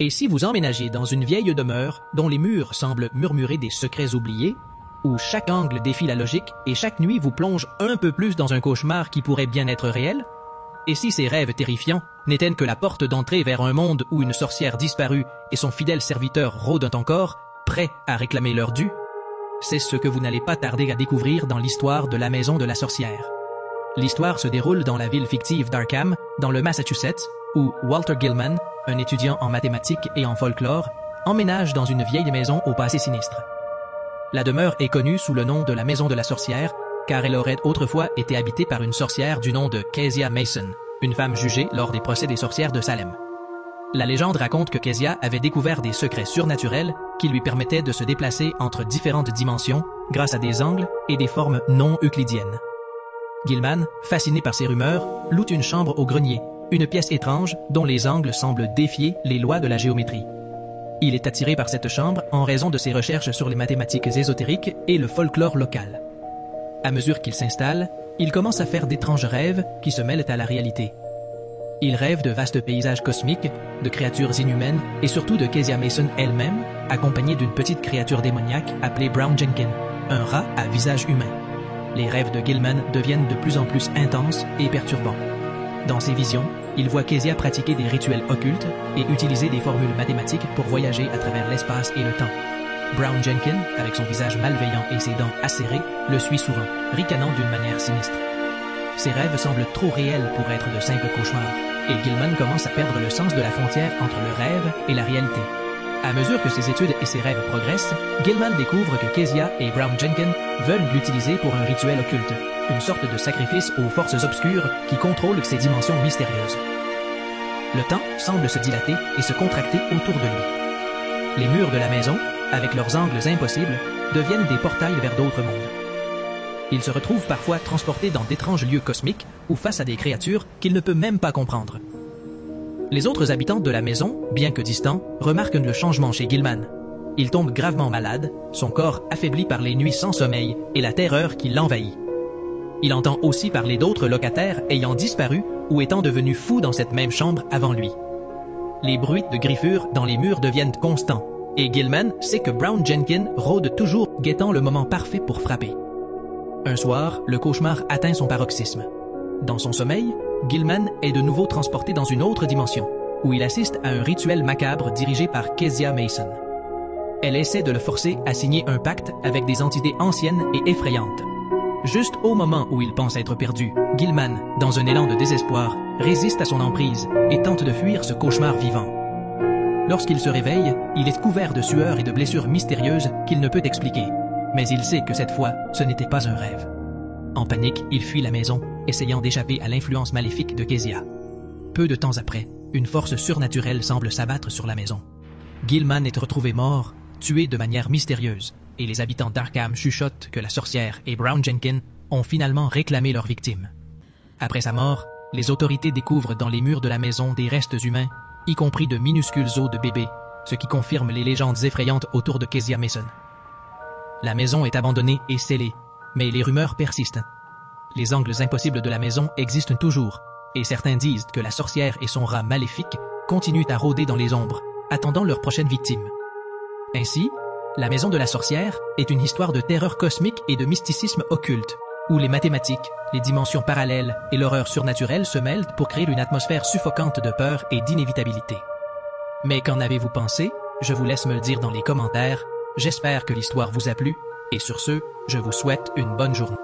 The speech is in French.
Et si vous emménagiez dans une vieille demeure dont les murs semblent murmurer des secrets oubliés, où chaque angle défie la logique et chaque nuit vous plonge un peu plus dans un cauchemar qui pourrait bien être réel? Et si ces rêves terrifiants n'étaient que la porte d'entrée vers un monde où une sorcière disparue et son fidèle serviteur rôdent encore, prêts à réclamer leur dû? C'est ce que vous n'allez pas tarder à découvrir dans l'histoire de la maison de la sorcière. L'histoire se déroule dans la ville fictive d'Arkham, dans le Massachusetts, où Walter Gilman, un étudiant en mathématiques et en folklore, emménage dans une vieille maison au passé sinistre. La demeure est connue sous le nom de la maison de la sorcière, car elle aurait autrefois été habitée par une sorcière du nom de Kezia Mason, une femme jugée lors des procès des sorcières de Salem. La légende raconte que Kezia avait découvert des secrets surnaturels qui lui permettaient de se déplacer entre différentes dimensions grâce à des angles et des formes non euclidiennes. Gilman, fasciné par ces rumeurs, loue une chambre au grenier, une pièce étrange dont les angles semblent défier les lois de la géométrie. Il est attiré par cette chambre en raison de ses recherches sur les mathématiques ésotériques et le folklore local. À mesure qu'il s'installe, il commence à faire d'étranges rêves qui se mêlent à la réalité. Il rêve de vastes paysages cosmiques, de créatures inhumaines et surtout de Kezia Mason elle-même, accompagnée d'une petite créature démoniaque appelée Brown Jenkins, un rat à visage humain. Les rêves de Gilman deviennent de plus en plus intenses et perturbants. Dans ses visions, il voit Kezia pratiquer des rituels occultes et utiliser des formules mathématiques pour voyager à travers l'espace et le temps. Brown Jenkins, avec son visage malveillant et ses dents acérées, le suit souvent, ricanant d'une manière sinistre. Ses rêves semblent trop réels pour être de simples cauchemars, et Gilman commence à perdre le sens de la frontière entre le rêve et la réalité. À mesure que ses études et ses rêves progressent, Gilman découvre que Kezia et Brown Jenkins veulent l'utiliser pour un rituel occulte, une sorte de sacrifice aux forces obscures qui contrôlent ces dimensions mystérieuses. Le temps semble se dilater et se contracter autour de lui. Les murs de la maison, avec leurs angles impossibles, deviennent des portails vers d'autres mondes. Il se retrouve parfois transporté dans d'étranges lieux cosmiques ou face à des créatures qu'il ne peut même pas comprendre. Les autres habitants de la maison, bien que distants, remarquent le changement chez Gilman. Il tombe gravement malade, son corps affaibli par les nuits sans sommeil et la terreur qui l'envahit. Il entend aussi parler d'autres locataires ayant disparu ou étant devenus fous dans cette même chambre avant lui. Les bruits de griffures dans les murs deviennent constants, et Gilman sait que Brown Jenkins rôde toujours, guettant le moment parfait pour frapper. Un soir, le cauchemar atteint son paroxysme. Dans son sommeil, Gilman est de nouveau transporté dans une autre dimension, où il assiste à un rituel macabre dirigé par Kezia Mason. Elle essaie de le forcer à signer un pacte avec des entités anciennes et effrayantes. Juste au moment où il pense être perdu, Gilman, dans un élan de désespoir, résiste à son emprise et tente de fuir ce cauchemar vivant. Lorsqu'il se réveille, il est couvert de sueur et de blessures mystérieuses qu'il ne peut expliquer. Mais il sait que cette fois, ce n'était pas un rêve. En panique, il fuit la maison, essayant d'échapper à l'influence maléfique de Kezia. Peu de temps après, une force surnaturelle semble s'abattre sur la maison. Gilman est retrouvé mort, tué de manière mystérieuse, et les habitants d'Arkham chuchotent que la sorcière et Brown Jenkins ont finalement réclamé leur victime. Après sa mort, les autorités découvrent dans les murs de la maison des restes humains, y compris de minuscules os de bébés, ce qui confirme les légendes effrayantes autour de Kezia Mason. La maison est abandonnée et scellée, mais les rumeurs persistent. Les angles impossibles de la maison existent toujours, et certains disent que la sorcière et son rat maléfique continuent à rôder dans les ombres, attendant leur prochaine victime. Ainsi, la maison de la sorcière est une histoire de terreur cosmique et de mysticisme occulte, où les mathématiques, les dimensions parallèles et l'horreur surnaturelle se mêlent pour créer une atmosphère suffocante de peur et d'inévitabilité. Mais qu'en avez-vous pensé? Je vous laisse me le dire dans les commentaires. J'espère que l'histoire vous a plu, et sur ce, je vous souhaite une bonne journée.